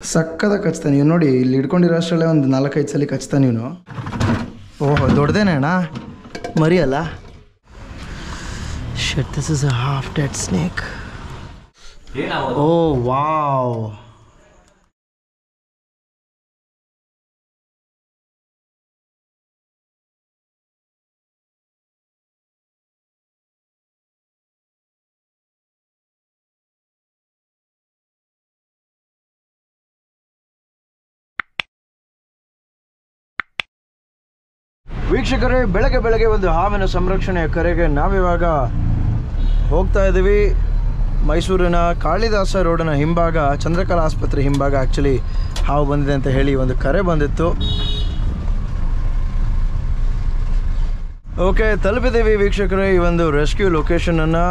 ಸಕ್ಕದ ಕಚ್ತಾನೆ ನೀವು ನೋಡಿ, ಇಲ್ಲಿ ಹಿಡ್ಕೊಂಡಿರೋ ಅಷ್ಟರಲ್ಲೇ ಒಂದು 4-5 ಸಲ ಕಚ್ತಾನೆ ಇವನು. ಓಹೋ ದೊಡ್ಡದೇನೆ ಅಣ್ಣ, ಮರಿ ಅಲ್ಲ. Shit, this is a half dead snake. Oh wow, ವೀಕ್ಷಕರೇ, ಬೆಳಗ್ಗೆ ಒಂದು ಹಾವಿನ ಸಂರಕ್ಷಣೆಯ ಕರೆಗೆ ನಾವಿವಾಗ ಹೋಗ್ತಾ ಇದ್ದೀವಿ. ಮೈಸೂರಿನ ಕಾಳಿದಾಸ ರೋಡಿನ ಹಿಂಭಾಗ, ಚಂದ್ರಕಲಾ ಆಸ್ಪತ್ರೆ ಹಿಂಭಾಗ ಆ್ಯಕ್ಚುಲಿ ಹಾವು ಬಂದಿದೆ ಅಂತ ಹೇಳಿ ಒಂದು ಕರೆ ಬಂದಿತ್ತು. ಓಕೆ, ತಲುಪಿದ್ದೀವಿ ವೀಕ್ಷಕರೇ ಈ ಒಂದು ರೆಸ್ಕ್ಯೂ ಲೊಕೇಶನನ್ನು.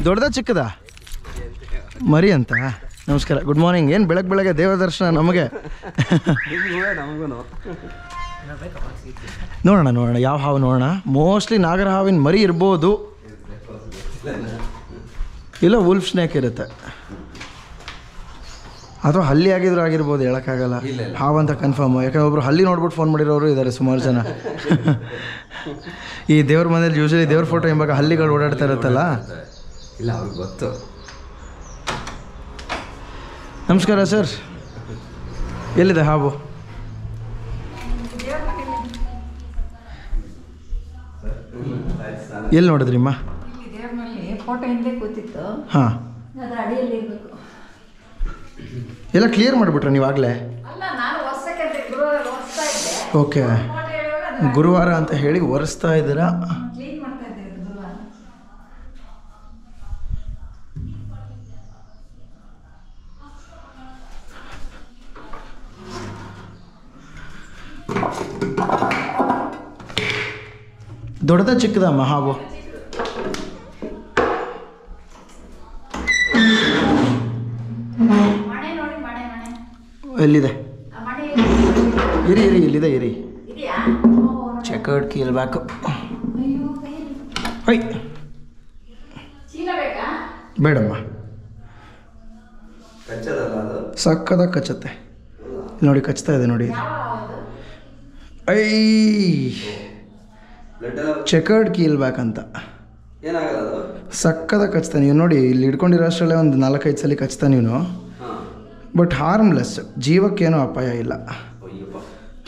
ದೊಡ್ಡದ ಚಿಕ್ಕದ ಮರಿ ಅಂತ. ನಮಸ್ಕಾರ, ಗುಡ್ ಮಾರ್ನಿಂಗ್. ಏನು ಬೆಳಗ್ಗೆ ದೇವ ದರ್ಶನ ನಮಗೆ. ನೋಡೋಣ ಯಾವ ಹಾವು ನೋಡೋಣ. ಮೋಸ್ಟ್ಲಿ ನಾಗರ ಹಾವಿನ ಮರಿ ಇರ್ಬೋದು, ಇಲ್ಲ ವುಲ್ಫ್ ಸ್ನೇಕ್ ಇರುತ್ತೆ, ಅಥವಾ ಹಲ್ಲಿ ಆಗಿದ್ರು ಆಗಿರ್ಬೋದು, ಹೇಳೋಕ್ಕಾಗಲ್ಲ. ಹಾವಂತ ಕನ್ಫರ್ಮ್, ಯಾಕಂದ್ರೆ ಒಬ್ರು ಹಲ್ಲಿ ನೋಡ್ಬಿಟ್ಟು ಫೋನ್ ಮಾಡಿರೋರು ಇದ್ದಾರೆ ಸುಮಾರು ಜನ. ಈ ದೇವ್ರ ಮನೇಲಿ ಯೂಶಲಿ ದೇವ್ರ ಫೋಟೋ ಹಿಂಭಾಗ ಹಲ್ಲಿಗಳು ಓಡಾಡ್ತಾ ಇರುತ್ತಲ್ಲ. ಇಲ್ಲ, ಅವ್ರಿಗೆ ಗೊತ್ತು. ನಮಸ್ಕಾರ ಸರ್, ಎಲ್ಲಿದೆ ಹಾವು? ಎಲ್ಲಿ ನೋಡಿದ್ರಿಮ್ಮ? ಹಾಂ, ಎಲ್ಲ ಕ್ಲಿಯರ್ ಮಾಡಿಬಿಟ್ರೆ ನೀವಾಗಲೇ? ಓಕೆ, ಗುರುವಾರ ಅಂತ ಹೇಳಿ ಒರೆಸ್ತಾ ಇದ್ದೀರಾ. ದೊಡ್ಡದ ಚಿಕ್ಕದಮ್ಮ ಹಾವು? ಎಲ್ಲಿದೆ? ಇರಿ ಇಲ್ಲಿದೆ, ಇರಿ. ಚೆಕರ್ಡ್ ಕೀಲ್ಬೇಕು. ಹೈ, ಬೇಡಮ್ಮ, ಸಕ್ಕದ ಕಚ್ಚತ್ತೆ. ನೋಡಿ ಕಚ್ತಾ ಇದೆ ನೋಡಿ. ಐ, ಚೆಕರ್ಡ್ ಕೀಲ್ಬ್ಯಾಕ್ ಅಂತ. ಸಕ್ಕದ ಕಚ್ತಾನೆ ನೀವು ನೋಡಿ, ಇಲ್ಲಿ ಹಿಡ್ಕೊಂಡಿರೋ ಅಷ್ಟರಲ್ಲೇ ಒಂದು 4-5 ಸಲ ಕಚ್ತಾನೆ ಇವನು. ಬಟ್ ಹಾರ್ಮ್ಲೆಸ್, ಜೀವಕ್ಕೇನೂ ಅಪಾಯ ಇಲ್ಲ.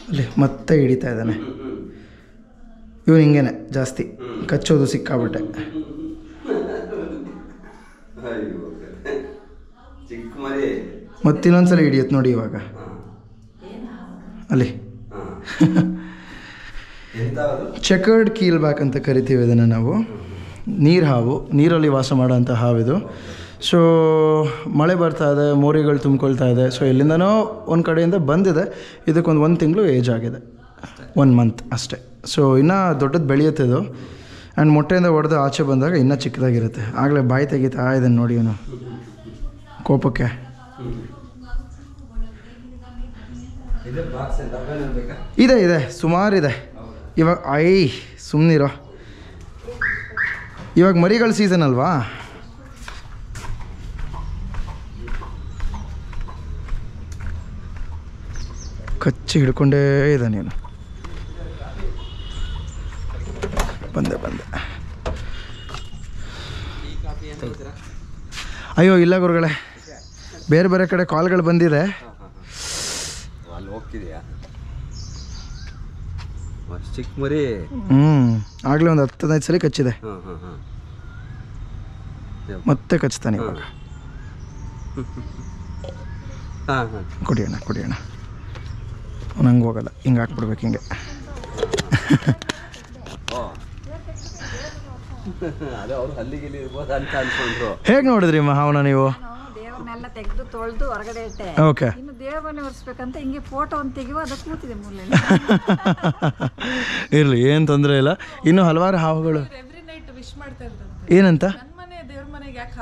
ಅಲ್ಲಿ ಮತ್ತೆ ಹಿಡಿತಾ ಇದ್ದಾನೆ ಇವನು. ಹಿಂಗೇನೆ ಜಾಸ್ತಿ ಕಚ್ಚೋದು ಸಿಕ್ಕಾಬಿಟ್ಟೆ. ಮತ್ತಿನ್ನೊಂದ್ಸಲ ಹಿಡಿಯುತ್ತೆ ನೋಡಿ ಇವಾಗ. ಅಲ್ಲಿ ಚೆಕರ್ಡ್ ಕೀಲ್ಬ್ಯಾಕ್ ಅಂತ ಕರಿತೀವಿ ಇದನ್ನು ನಾವು. ನೀರು ಹಾವು, ನೀರಲ್ಲಿ ವಾಸ ಮಾಡೋಂಥ ಹಾವಿದು. ಸೊ ಮಳೆ ಬರ್ತಾ ಇದೆ, ಮೋರಿಗಳು ತುಂಬ್ಕೊಳ್ತಾ ಇದೆ. ಸೊ ಎಲ್ಲಿಂದನೋ ಒಂದು ಕಡೆಯಿಂದ ಬಂದಿದೆ. ಇದಕ್ಕೊಂದು 1 ತಿಂಗಳು ಏಜ್ ಆಗಿದೆ, 1 ಮಂತ್ ಅಷ್ಟೇ. ಸೊ ಇನ್ನೂ ದೊಡ್ಡದು ಬೆಳೆಯುತ್ತೆ ಇದು. ಆ್ಯಂಡ್ ಮೊಟ್ಟೆಯಿಂದ ಹೊಡೆದು ಆಚೆ ಬಂದಾಗ ಇನ್ನೂ ಚಿಕ್ಕದಾಗಿರುತ್ತೆ. ಆಗಲೇ ಬಾಯಿ ತೆಗಿತಾ ಇದನ್ನು ನೋಡಿ ಇವನು ಕೋಪಕ್ಕೆ. ಇದೆ ಸುಮಾರಿದೆ ಇವಾಗ. ಸುಮ್ಮನಿರೋ, ಇವಾಗ ಮರಿಗಳ ಸೀಸನ್ ಅಲ್ವಾ. ಕಚ್ಚಿ ಹಿಡ್ಕೊಂಡೇ ಇದೆ ನೀನು. ಬಂದೆ. ಅಯ್ಯೋ ಇಲ್ಲ ಗುರುಗಳೇ, ಬೇರೆ ಕಡೆ ಕಾಲ್ಗಳು ಬಂದಿದೆ. ಚಿಕ್ಕ ಮರಿ. ಆಗಲೇ ಒಂದು 10-15 ಸಲ ಕಚ್ಚಿದೆ. ಮತ್ತೆ ಕಚ್ತಾನೆ ಇವಾಗ. ಕುಡಿಯೋಣ. ನಂಗೆ ಹೋಗಲ್ಲ, ಹಿಂಗೆ ಹಾಕ್ಬಿಡ್ಬೇಕು ಹಿಂಗೆ. ಹೇಗೆ ನೋಡಿದ್ರಿ ಹಾವನ ನೀವು? ತೆಗೆದು ತೊಳೆದು ಹೊರಗಡೆ ಇಟ್ಟೆ. ಓಕೆ, ಇನ್ನು ದೇವ್ರ ಮನೆ ಒರೆಸ್ಬೇಕಂತ ಹಿಂಗೆ ಫೋಟೋ ಒಂದು ತೆಗೆಯುವ, ಅದು ಕೂತಿದೆ ಮೂಲೆಯಲ್ಲಿ. ಇರಲಿ, ಏನು ತೊಂದರೆ ಇಲ್ಲ. ಇನ್ನೂ ಹಲವಾರು ಹಾವುಗಳು. ಏನಂತ? ನಿಮ್ಮ ದೇವ್ರ ಮನೆಗೆ ಯಾಕೆ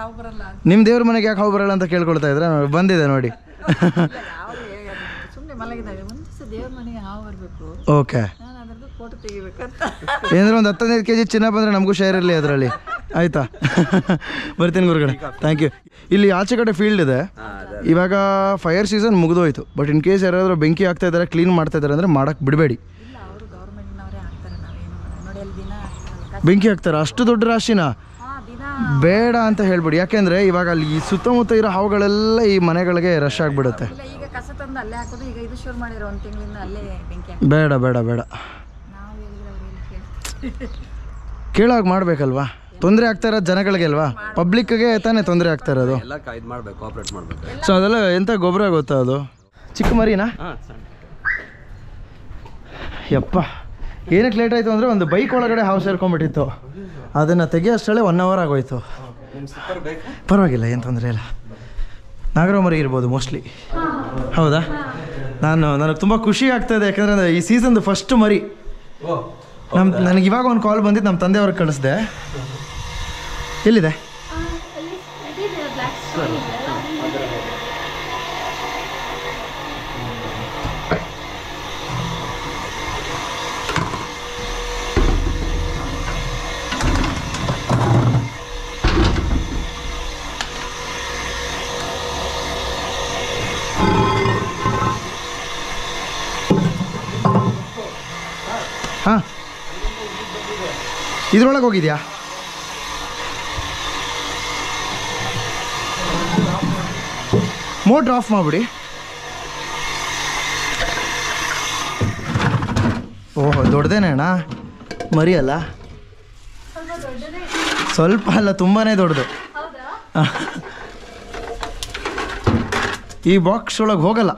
ಹಾವು ಬರಲ್ಲ ಅಂತ ಕೇಳ್ಕೊಳ್ತಾ ಇದ್ರೆ ಬಂದಿದೆ ನೋಡಿ. ಸುಮ್ಮನೆ ಮಲಗಿದಾಗ ಒಂದು ದಿವಸ ದೇವ್ರ ಮನೆಗೆ ಹಾವು ಬರಬೇಕು. ಓಕೆ, ನಾನು ಅದ್ರದ್ದು ಫೋಟೋ ತೆಗಿಬೇಕಂತ. ಏನಂದ್ರೆ ಒಂದು 15 kg ಚಿನ್ನ ಬಂದರೆ ನಮಗೂ ಶೇರ್ ಇರಲಿ ಅದರಲ್ಲಿ, ಆಯಿತಾ? ಬರ್ತೀನಿ ಗುರುಗಳೇ, ಥ್ಯಾಂಕ್ ಯು. ಇಲ್ಲಿ ಆಚೆ ಕಡೆ ಫೀಲ್ಡ್ ಇದೆ. ಇವಾಗ ಫೈರ್ ಸೀಸನ್ ಮುಗಿದೋಯ್ತು. ಬಟ್ ಇನ್ ಕೇಸ್ ಯಾರಾದರೂ ಬೆಂಕಿ ಆಗ್ತಾ ಇದ್ದಾರೆ, ಕ್ಲೀನ್ ಮಾಡ್ತಾ ಇದ್ದಾರೆ ಅಂದರೆ ಮಾಡೋಕ್ಕೆ ಬಿಡಬೇಡಿ. ಇಲ್ಲ, ಅವರು ಗೌರ್ಮೆಂಟ್ನವರೇ ಹಾಕ್ತಾರೆ, ನಾವೇನು ನೋಡಿ ಅಲ್ಲಿ ದಿನ ಬೆಂಕಿ ಹಾಕ್ತಾರೆ ಅಷ್ಟು ದೊಡ್ಡ ರಾಶಿನ? ದಿನ ಬೇಡ ಅಂತ ಹೇಳ್ಬಿಡಿ. ಯಾಕೆಂದರೆ ಇವಾಗ ಅಲ್ಲಿ ಈ ಸುತ್ತಮುತ್ತ ಇರೋ ಹಾವುಗಳೆಲ್ಲ ಈ ಮನೆಗಳಿಗೆ ರಶ್ ಆಗಿಬಿಡುತ್ತೆ. ಇಲ್ಲ, ಈಗ ಕಸ ತಂದು ಅಲ್ಲೇ ಹಾಕೋದು. ಈಗ ಇದು ಶುರು ಮಾಡಿರೋ 1 ತಿಂಗಳಿಂದ ಅಲ್ಲೇ ಬೆಂಕಿ ಬೇಡ ಬೇಡ ಬೇಡ, ನಾವು ಹೇಳಿದ್ರೆ ಅವ್ರು ಏನು ಕೇಳ್ತಾರೆ? ಕೇಳೋಕೆ ಮಾಡಬೇಕಲ್ವಾ? ತೊಂದರೆ ಆಗ್ತಾ ಇರೋದು ಜನಗಳಿಗೆ ಅಲ್ವಾ, ಪಬ್ಲಿಕ್ಗೆ ತಾನೇ ತೊಂದರೆ ಆಗ್ತಾ ಇರೋದು. ಎಲ್ಲ ಇದು ಮಾಡಬೇಕು, ಕೋಆಪ್ರೇಟ್ ಮಾಡಬೇಕು. ಸೊ ಅದೆಲ್ಲ ಎಂಥ ಗೊಬ್ಬರ ಗೊತ್ತಾ ಅದು? ಚಿಕ್ಕ ಮರಿನಾ? ಯಪ್ಪ, ಏನಕ್ಕೆ ಲೇಟ್ ಆಯಿತು ಅಂದರೆ ಒಂದು ಬೈಕ್ ಒಳಗಡೆ ಹಾವು ಸೇರ್ಕೊಂಡ್ಬಿಟ್ಟಿತ್ತು. ಅದನ್ನು ತೆಗಿಯೋಷ್ಟರಲ್ಲೇ 1 hour ಆಗೋಯ್ತು. ಪರವಾಗಿಲ್ಲ, ಏನು ತೊಂದರೆ ಇಲ್ಲ. ನಾಗರ ಮರಿ ಇರ್ಬೋದು ಮೋಸ್ಟ್ಲಿ. ಹೌದಾ? ನನಗೆ ತುಂಬ ಖುಷಿ ಆಗ್ತಾಯಿದೆ, ಯಾಕಂದರೆ ಈ ಸೀಸನ್ದು ಫಸ್ಟ್ ಮರಿ. ನನಗೆ ಇವಾಗ ಒಂದು ಕಾಲ್ ಬಂದಿದ್ದು, ನಮ್ಮ ತಂದೆಯವ್ರಿಗೆ ಕಳಿಸ್ದೆ. ಎಲ್ಲಿದೆ? ಹಾಂ, ಇದ್ರೊಳಗೆ ಹೋಗಿದ್ಯಾ? ಮೋಟ್ರ್ ಆಫ್ ಮಾಡಿಬಿಡಿ. ಓಹೋ, ದೊಡ್ಡದೇನೆ ಅಣ್ಣ ಮರಿ ಅಲ್ಲ? ಸ್ವಲ್ಪ ಅಲ್ಲ, ತುಂಬಾ ದೊಡ್ಡದು. ಈ ಬಾಕ್ಸ್ ಒಳಗೆ ಹೋಗಲ್ಲ.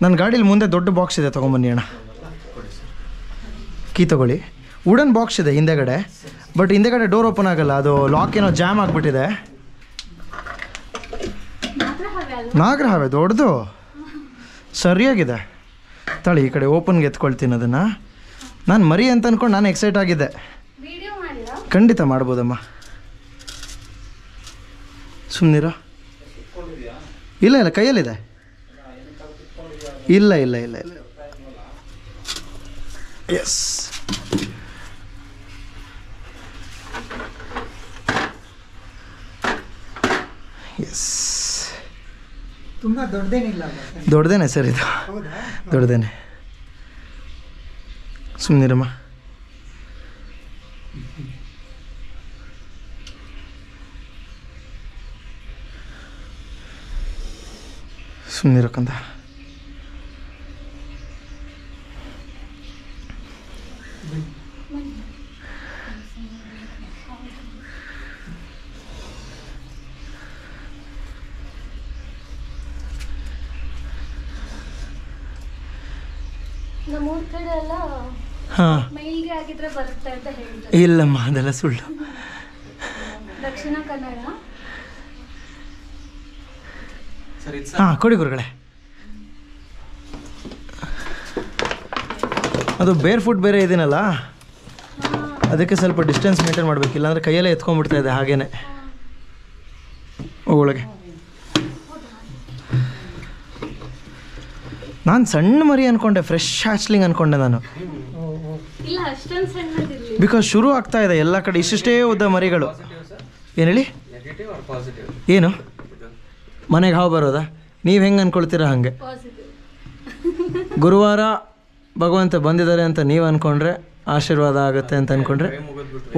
ನನ್ನ ಗಾಡೀಲಿ ಮುಂದೆ ದೊಡ್ಡ ಬಾಕ್ಸ್ ಇದೆ, ತೊಗೊಂಬನ್ನಿ ಅಣ್ಣ. ಕೀ ತೊಗೊಳ್ಳಿ. ವುಡನ್ ಬಾಕ್ಸ್ ಇದೆ ಹಿಂದೆಗಡೆ, ಬಟ್ ಹಿಂದೆಗಡೆ ಡೋರ್ ಓಪನ್ ಆಗಲ್ಲ, ಅದು ಲಾಕ್ ಏನೋ ಜಾಮ್ ಆಗಿಬಿಟ್ಟಿದೆ. ನಾಗರಹಾವೆ ದೊಡ್ಡದು, ಸರಿಯಾಗಿದೆ. ತಳಿ ಈ ಕಡೆ ಓಪನ್ಗೆ ಎತ್ಕೊಳ್ತೀನಿ ಅದನ್ನು. ನಾನು ಮರಿ ಅಂತ ಅಂದ್ಕೊಂಡು ನಾನು ಎಕ್ಸೈಟ್ ಆಗಿದ್ದೆ. ಖಂಡಿತ ಮಾಡ್ಬೋದಮ್ಮ, ಸುಮ್ಮನಿರೋ. ಇಲ್ಲ ಇಲ್ಲ, ಕೈಯಲ್ಲಿದೆ. ಇಲ್ಲ ಇಲ್ಲ ಇಲ್ಲ ಇಲ್ಲ, ಎಸ್. ಎಸ್, ತುಂಬ ದೊಡ್ಡದೇನಿಲ್ಲ. ದೊಡ್ಡದೇನೆ ಸರ್, ಇದು ದೊಡ್ಡದೇನೆ. ಸುಮ್ಮನಿರಮ್ಮ. ಸುಮ್ಮನಿರಕ್ಕಂತ. ನಮ್ಮೂರ ಕಡೆ ಎಲ್ಲ ಹಾಂ, ಮೈಲ್ಗೆ ಆಗಿದ್ರೆ ಬರುತ್ತೆ ಅಂತ ಹೇಳ್ತಾರೆ. ಇಲ್ಲಮ್ಮ, ಅದೆಲ್ಲ ಸುಳ್ಳು. ದಕ್ಷಿಣ ಕನ್ನಡ. ಹಾಂ, ಕೊಡಿ ಗುರುಗಳೇ. ಅದು ಬೇರ್ ಫುಟ್ ಬೇರೆ ಇದೀನಲ್ಲ, ಅದಕ್ಕೆ ಸ್ವಲ್ಪ ಡಿಸ್ಟೆನ್ಸ್ ಮೇಂಟೈನ್ ಮಾಡಬೇಕು, ಇಲ್ಲಾಂದರೆ ಕೈಯಲ್ಲೇ ಎತ್ಕೊಂಡ್ಬಿಡ್ತಾ ಇದೆ ಹಾಗೇನೆ ಒಳಗೆ. ನಾನು ಸಣ್ಣ ಮರಿ ಅಂದ್ಕೊಂಡೆ, ಫ್ರೆಶ್ ಹ್ಯಾಚ್ಲಿಂಗ್ ಅಂದ್ಕೊಂಡೆ ನಾನು. ಇಲ್ಲ, ಅಷ್ಟೊಂದು ಸಣ್ಣದಿರಲಿ. ಬಿಕಾಸ್ ಶುರು ಆಗ್ತಾ ಇದೆ ಎಲ್ಲ ಕಡೆ ಇಷ್ಟಿಷ್ಟೇ ಉದ್ದ ಮರಿಗಳು. ಏನು ಹೇಳಿ? ಏನು ಮನೆಗೆ ಹಾವು ಬರೋದಾ? ನೀವು ಹೆಂಗೆ ಅಂದ್ಕೊಳ್ತೀರಾ ಹಾಗೆ. ಗುರುವಾರ ಭಗವಂತ ಬಂದಿದ್ದಾರೆ ಅಂತ ನೀವು ಅಂದ್ಕೊಂಡ್ರೆ ಆಶೀರ್ವಾದ ಆಗುತ್ತೆ ಅಂತ ಅಂದ್ಕೊಂಡ್ರೆ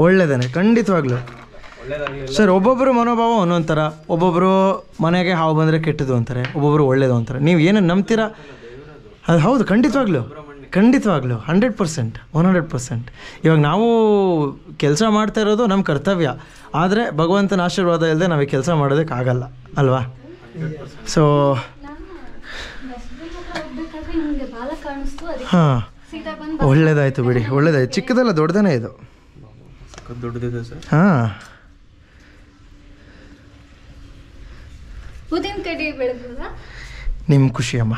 ಒಳ್ಳೆಯದೇ, ಖಂಡಿತವಾಗ್ಲೂ. ಸರ್, ಒಬ್ಬೊಬ್ಬರು ಮನೋಭಾವ ಒಂದೊಂದು ಥರ. ಒಬ್ಬೊಬ್ಬರು ಮನೆಗೆ ಹಾವು ಬಂದರೆ ಕೆಟ್ಟದು ಅಂತಾರೆ, ಒಬ್ಬೊಬ್ಬರು ಒಳ್ಳೇದು ಅಂತಾರೆ. ನೀವು ಏನು ನಂಬ್ತೀರಾ ಅದು ಹೌದು, ಖಂಡಿತವಾಗ್ಲೂ 100%. ಇವಾಗ ನಾವು ಕೆಲಸ ಮಾಡ್ತಾ ಇರೋದು ನಮ್ಮ ಕರ್ತವ್ಯ, ಆದರೆ ಭಗವಂತನ ಆಶೀರ್ವಾದ ಇಲ್ಲದೆ ನಾವು ಕೆಲಸ ಮಾಡೋದಕ್ಕಾಗಲ್ಲ ಅಲ್ವಾ? ಸೊ ಹಾಂ, ಒಳ್ಳೇದಾಯಿತು ಬಿಡಿ, ಒಳ್ಳೇದಾಯ್ತು. ಚಿಕ್ಕದಲ್ಲ, ದೊಡ್ಡದೇ ಇದು. ದೊಡ್ಡದಿದೆ ಸರ್. ಹಾಂ, ಉದಿನ ಕಡೆ ಬೆಳೆದ ನಿಮ್ಮ ಖುಷಿಯಮ್ಮ.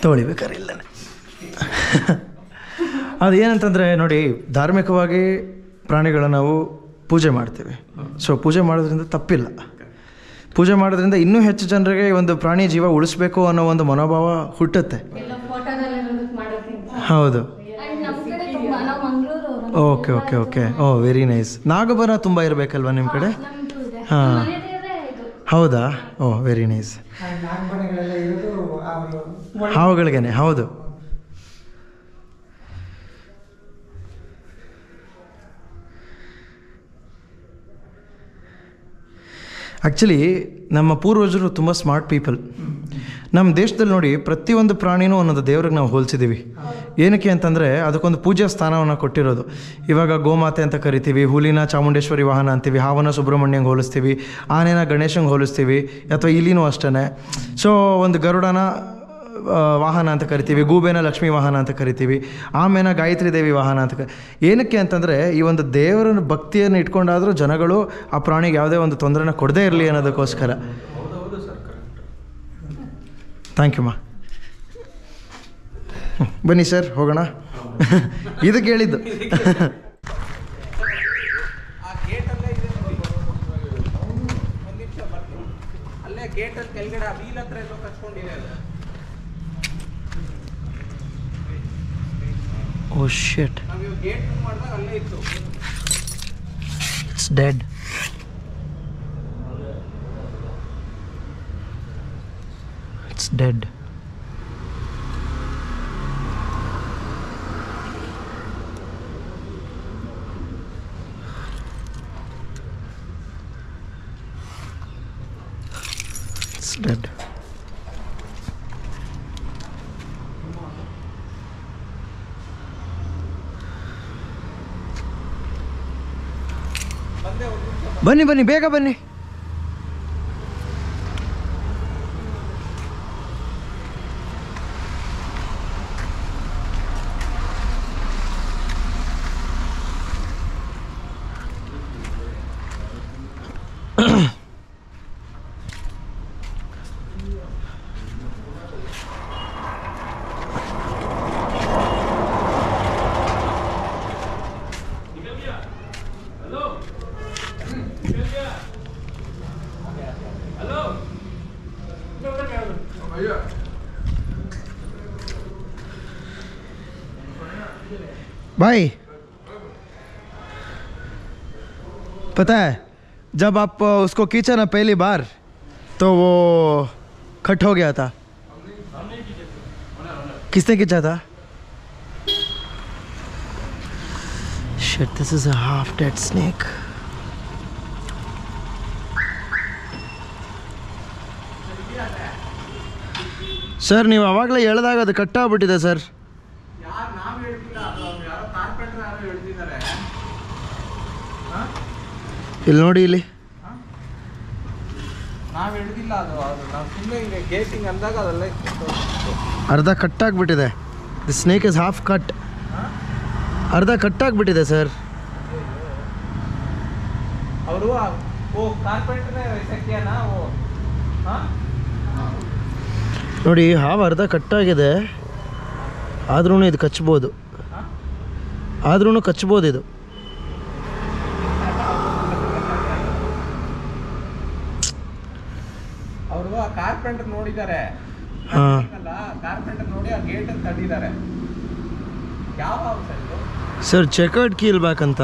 ತೊಳಿಬೇಕಾರೆ ಇಲ್ಲೇ ಅದು ಏನಂತಂದರೆ ನೋಡಿ, ಧಾರ್ಮಿಕವಾಗಿ ಪ್ರಾಣಿಗಳನ್ನ ನಾವು ಪೂಜೆ ಮಾಡ್ತೀವಿ. ಸೊ ಪೂಜೆ ಮಾಡೋದ್ರಿಂದ ತಪ್ಪಿಲ್ಲ. ಪೂಜೆ ಮಾಡೋದ್ರಿಂದ ಇನ್ನೂ ಹೆಚ್ಚು ಜನರಿಗೆ ಈ ಒಂದು ಪ್ರಾಣಿ ಜೀವ ಉಳಿಸ್ಬೇಕು ಅನ್ನೋ ಒಂದು ಮನೋಭಾವ ಹುಟ್ಟುತ್ತೆ. ಹೌದು. Okay okay okay. Oh very nice. ನಾಗಬರ ತುಂಬ ಇರಬೇಕಲ್ವ ನಿಮ್ಮ ಕಡೆ? ಹಾಂ, ಹೌದಾ? Oh very nice. ಹಾವುಗಳಿಗೇನೆ. ಹೌದು. ಆ್ಯಕ್ಚುಲಿ ನಮ್ಮ ಪೂರ್ವಜರು ತುಂಬ ಸ್ಮಾರ್ಟ್ ಪೀಪಲ್. ನಮ್ಮ ದೇಶದಲ್ಲಿ ನೋಡಿ, ಪ್ರತಿಯೊಂದು ಪ್ರಾಣಿನೂ ಒಂದೊಂದು ದೇವ್ರಿಗೆ ನಾವು ಹೋಲಿಸಿದ್ದೀವಿ. ಏನಕ್ಕೆ ಅಂತಂದರೆ ಅದಕ್ಕೊಂದು ಪೂಜಾ ಸ್ಥಾನವನ್ನು ಕೊಟ್ಟಿರೋದು. ಇವಾಗ ಗೋಮಾತೆ ಅಂತ ಕರಿತೀವಿ, ಹುಲಿನ ಚಾಮುಂಡೇಶ್ವರಿ ವಾಹನ ಅಂತೀವಿ, ಹಾವನ ಸುಬ್ರಹ್ಮಣ್ಯಂಗೆ ಹೋಲಿಸ್ತೀವಿ, ಆನೆನ ಗಣೇಶಂಗೆ ಹೋಲಿಸ್ತೀವಿ, ಅಥವಾ ಇಲ್ಲಿನೂ ಅಷ್ಟೇ. ಸೊ ಒಂದು ಗರುಡನ ವಾಹನ ಅಂತ ಕರಿತೀವಿ, ಗೂಬೆನ ಲಕ್ಷ್ಮೀ ವಾಹನ ಅಂತ ಕರಿತೀವಿ, ಆಮೇನ ಗಾಯತ್ರಿ ದೇವಿ ವಾಹನ ಅಂತ ಏನಕ್ಕೆ ಅಂತಂದರೆ ಈ ಒಂದು ದೇವರ ಭಕ್ತಿಯನ್ನು ಇಟ್ಕೊಂಡಾದರೂ ಜನಗಳು ಆ ಪ್ರಾಣಿಗೆ ಯಾವುದೇ ಒಂದು ತೊಂದರೆನ ಕೊಡದೇ ಇರಲಿ ಅನ್ನೋದಕ್ಕೋಸ್ಕರ. ಥ್ಯಾಂಕ್ ಯು ಮಾ. ಬನ್ನಿ ಸರ್, ಹೋಗೋಣ. ಇದಕ್ಕೆ ಹೇಳಿದ್ದು. Oh shit. It's dead. It's dead. It's dead. ಬನ್ನಿ ಬನ್ನಿ, ಬೇಗ ಬನ್ನಿ. भाई पता है, जब आप उसको खींचा ना पहली बार तो वो कट हो गया था. किसने खींचा था? Shit, this is a half dead snake. Sir, ನೀವು ಆವಾಗಲೇ ಎಳೆದಾಗ ಅದು ಕಟ್ಟಾಗ್ಬಿಟ್ಟಿದೆ ಸರ್. ಇಲ್ಲಿ ನೋಡಿ, ಇಲ್ಲಿ ಅರ್ಧ ಕಟ್ಟಾಗ್ಬಿಟ್ಟಿದೆ. The snake is half cut. ಅರ್ಧ ಕಟ್ಟಾಗ್ಬಿಟ್ಟಿದೆ ಸರ್. ನೋಡಿ, ಹಾವು ಅರ್ಧ ಕಟ್ಟಾಗಿದೆ, ಆದ್ರೂ ಇದು ಕಚ್ಬೋದು. ಇದು ಕಾರ್ಪೆಂಟರ್ ನೋಡಿದ್ದಾರೆ. ಕಾರ್ಪೆಂಟರ್ ನೋಡಿ ಆ ಗೇಟ್ ಅಂತ ತಡೆದಿದ್ದಾರೆ. ಯಾವ ಸರ್ ಚೆಕರ್ಡ್ ಕೀಲ್ ಬ್ಯಾಕ್ ಅಂತ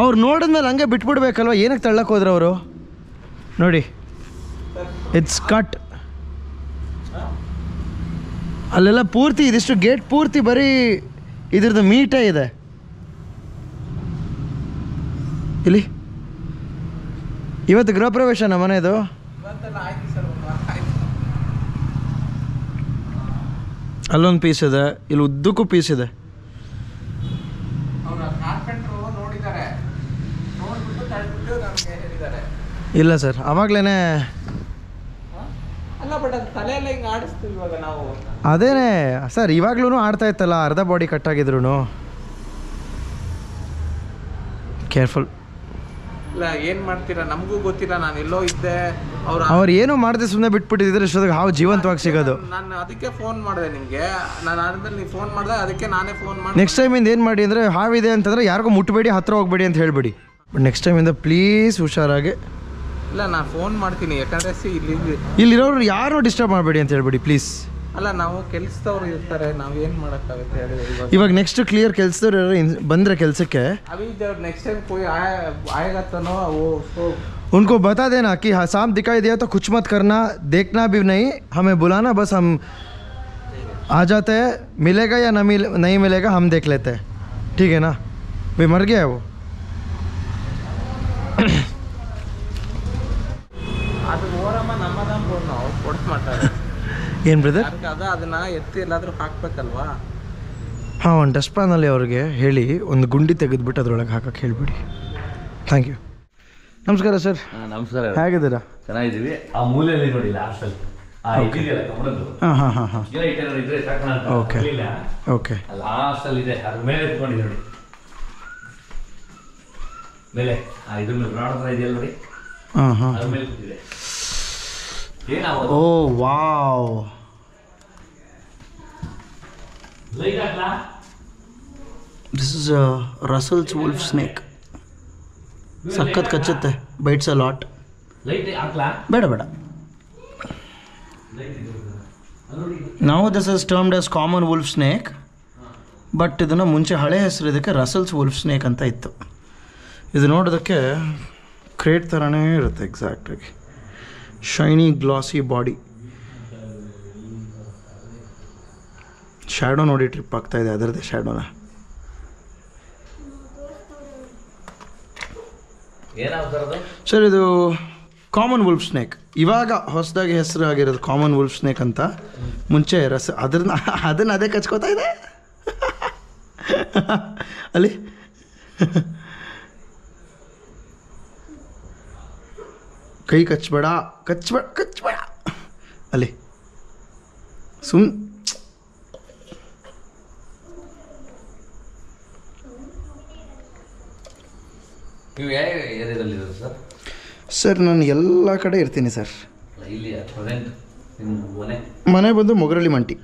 ಅವ್ರು ನೋಡಿದ್ಮೇಲೆ ಹಂಗೆ ಬಿಟ್ಬಿಡ್ಬೇಕಲ್ವ? ಏನಕ್ಕೆ ತಳ್ಳಕ್ಕೆ ಹೋದ್ರು ಅವರು? ನೋಡಿ, ಇಟ್ಸ್ ಕಟ್. ಅಲ್ಲೆಲ್ಲ ಪೂರ್ತಿ ಇದಿಷ್ಟು ಗೇಟ್ ಪೂರ್ತಿ ಬರೀ ಇದ್ರದ್ದು ಮೀಟೇ ಇದೆ. ಇಲ್ಲಿ ಇವತ್ತು ಗೃಹ ಪ್ರವೇಶ ನಮ್ಮ ಮನೆಯದು. ಅಲ್ಲೊಂದು ಪೀಸ್ ಇದೆ, ಇಲ್ಲಿ ಉದ್ದಕ್ಕೂ ಪೀಸ್ ಇದೆ. ಇಲ್ಲ ಸರ್, ಅವಾಗ್ಲೇ ಅದೇನೆ ಸರ್, ಇವಾಗ್ಲೂ ಆಡ್ತಾ ಇತ್ತಲ್ಲ, ಅರ್ಧ ಬಾಡಿ ಕಟ್ಟಾಗಿದ್ರು. ಕೇರ್ಫುಲ್. ಇಲ್ಲ, ಏನು ಮಾಡ್ತೀರಾ ನಮಗೂ ಗೊತ್ತಿಲ್ಲ. ನಾನು ಎಲ್ಲೋ ಇದ್ದೆ, ಅವ್ರು ಏನೋ ಮಾಡದೆ ಸುಮ್ಮನೆ ಬಿಟ್ಬಿಟ್ಟಿದ್ರೆ ಇಷ್ಟೊತ್ತಿಗೆ ಹಾವು ಜೀವಂತವಾಗಿ ಸಿಗೋದು. ನಾನು ಅದಕ್ಕೆ ಫೋನ್ ಮಾಡಿದೆ ನಿಮಗೆ. ನಾನು ಆದ್ಮೇಲೆ ನೀವು ಫೋನ್ ಮಾಡಿದೆ, ಅದಕ್ಕೆ ನಾನೇ ಫೋನ್ ಮಾಡಿ. ನೆಕ್ಸ್ಟ್ ಟೈಮಿಂದ ಏನು ಮಾಡಿ ಅಂದರೆ ಹಾವಿದೆ ಅಂತಂದರೆ ಯಾರಿಗೂ ಮುಟ್ಟಬೇಡಿ, ಹತ್ತಿರ ಹೋಗಬೇಡಿ ಅಂತ ಹೇಳ್ಬಿಡಿ. ಬಟ್ ನೆಕ್ಸ್ಟ್ ಟೈಮಿಂದ ಪ್ಲೀಸ್ ಹುಷಾರಾಗಿ. ಇಲ್ಲ ನಾನು ಫೋನ್ ಮಾಡ್ತೀನಿ, ಯಾಕಂದರೆ ಇಲ್ಲಿರೋರು ಯಾರು ಡಿಸ್ಟರ್ಬ್ ಮಾಡಬೇಡಿ ಅಂತ ಹೇಳ್ಬಿಡಿ ಪ್ಲೀಸ್. ಅಲ್ಲ ನಾವು ಕೆಲಸದವ್ರು ಇರ್ತಾರೆ, ನಾವು ಏನು ಮಾಡೋಕ್ಕಾಗುತ್ತೆ ಹೇಳಿ. ಇವಾಗ ನೆಕ್ಸ್ಟ್ ಕ್ಲಿಯರ್ ಕೆಲಸದವ್ರು ಬಂದರೆ ಕೆಲಸಕ್ಕೆ अभी जब नेक्स्ट टाइम कोई आएगा तो ना वो उनको बता देना कि हाँ सांप दिखाई दिया तो कुछ मत करना, देखना भी नहीं, हमें बुलाना, बस हम आ जाते हैं, मिलेगा या नहीं मिलेगा हम देख लेते हैं, ठीक है ना. भाई मर गया है वो. ಅದು ಓರಮ್ಮ ನಮ್ಮದಮ್ಮ ನಾವು ಕೊಟ್ಟು ಮಾಡ್ತಾರೆ. ಏನು ಬ್ರದರ್? ಅದನ್ನ ಎತ್ತಿ ಎಲ್ಲಾದರೂ ಹಾಕ್ಬೇಕಲ್ವಾ? ಹಾಂ, ಒಂದು ಡಸ್ಟ್ಪಾನಲ್ಲಿ ಅವ್ರಿಗೆ ಹೇಳಿ ಒಂದು ಗುಂಡಿ ತೆಗೆದುಬಿಟ್ಟು ಅದ್ರೊಳಗೆ ಹಾಕಕ್ಕೆ ಹೇಳಿಬಿಡಿ. Thank you. ನಮಸ್ಕಾರ ಸರ್. ನಮಸ್ಕಾರ. ಹೇಗಿದ್ದೀರಾ? ಚೆನ್ನಾಗಿದ್ದೀವಿ. ಆ ಮೂಲೆಯಲ್ಲಿ ನೋಡಿ ಲಾಸ್ಟಲ್ಲಿ ಹಾಂ ಹಾಂ ಹಾಂ ಹಾಂ ಓಕೆ ಓಕೆ. ಲಾಸ್ಟಲ್ಲಿ ಇದೆ, ಅದ್ರ ಮೇಲೆ ಎತ್ಕೊಂಡಿದೆ ನೋಡಿ, ಮೇಲೆ ಇದ್ರ ಮೇಲೆ ರಾಡ್ ಹತ್ರ ಇದೆಯಲ್ಲ ನೋಡಿ, ಹಾಂ ಹಾಂ. ಅದ್ರ ಮೇಲೆ ಕೂತಿದೆ. ಓ ವಾವ್, ಲೈಟ್ ಹಾಕ್ಲಾ? This is Russell's wolf snake. ಸಖತ್ ಕಚ್ಚುತ್ತೆ, ಬೈಟ್ಸ್ ಅ ಲಾಟ್. ಲೈಟ್ ಹಾಕ್ಲಾ? ಬೇಡ ಬೇಡ. ನಾವು this is termed as common wolf snake, but ಇದನ್ನು ಮುಂಚೆ ಹಳೆ ಹೆಸರು ಇದಕ್ಕೆ ರಸಲ್ಸ್ ವುಲ್ಫ್ ಸ್ನೇಕ್ ಅಂತ ಇತ್ತು. ಇದು ನೋಡೋದಕ್ಕೆ ಕ್ರೇಟ್ ಥರನೇ ಇರುತ್ತೆ ಎಕ್ಸಾಕ್ಟಾಗಿ. ಶೈನಿ ಗ್ಲಾಸಿ ಬಾಡಿ. ಶ್ಯಾಡೋ ನೋಡಿ ಟ್ರಿಪ್ ಆಗ್ತಾಯಿದೆ, ಅದರದ್ದೇ ಶ್ಯಾಡೋನ. ಸರ್ ಇದು ಕಾಮನ್ ವುಲ್ಫ್ ಸ್ನೇಕ್, ಇವಾಗ ಹೊಸದಾಗಿ ಹೆಸರು ಆಗಿರೋದು ಕಾಮನ್ ವುಲ್ಫ್ ಸ್ನೇಕ್ ಅಂತ. ಮುಂಚೆ ಅದನ್ನು ಅದೇ ಕಚ್ಕೋತಾ ಇದೆ ಅಲ್ಲಿ. ಕೈ ಕಚ್ಚಬೇಡ ಅಲ್ಲಿ ನೀವು ಯಾವ ಏರಿಯಾದಲ್ಲಿರೋದು ಸರ್? ಸರ್ ನಾನು ಎಲ್ಲ ಕಡೆ ಇರ್ತೀನಿ ಸರ್. ಇಲ್ಲಿ ಪ್ರೆಸೆಂಟ್ ನಿಮ್ಮ ಮನೆ ಬಂದು ಮೊಗರಳ್ಳಿ ಮಂಟಿ.